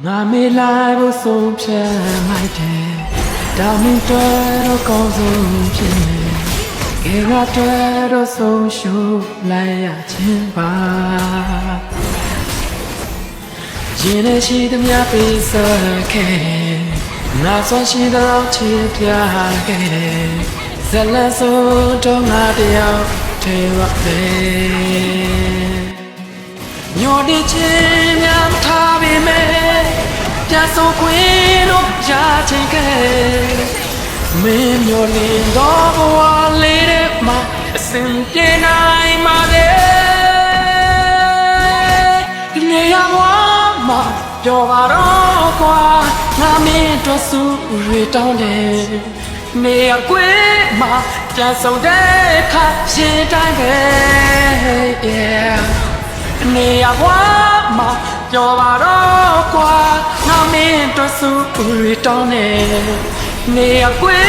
ငါမေးလိုက်ဖို့ဆုံးဖြတ်လိုက်တယ်ဒါမင်းတို့ကောင်းဆုံးဖြစ်နေကေငါတို့ဆုံးရှုံးလိုက်ရခြင်းပါရင်နဲ့ရှိသမျှပေးစားခဲ့ငါဆွမ်းရှိတော့ချစ်ပြခဲ့တယ်ဇလန်းစိုးတော့ငါတယောက်ထဲပါပဲညို့တဲ့ချင်းများထားပေမဲ့ပြန်ဆုံးခွင့်တော့ရချင်ခဲ့မင်းမျိုးလင်းတော့ဘဝလေးတဲ့မှာအစင်ပြေနိုင်မှာလေဒီနေရာမှာပြောပါတော့ကွာငါမင်းတို့စုရတောင်းတယ်နေရာကွေးမှာပြန်ဆုံးတဲ့ခါရှင်တိုင်းပဲနေရာမှာပြောပါတော့ကွာငါမင်းတို့စုရတောင်းတယ်နေရာကွေ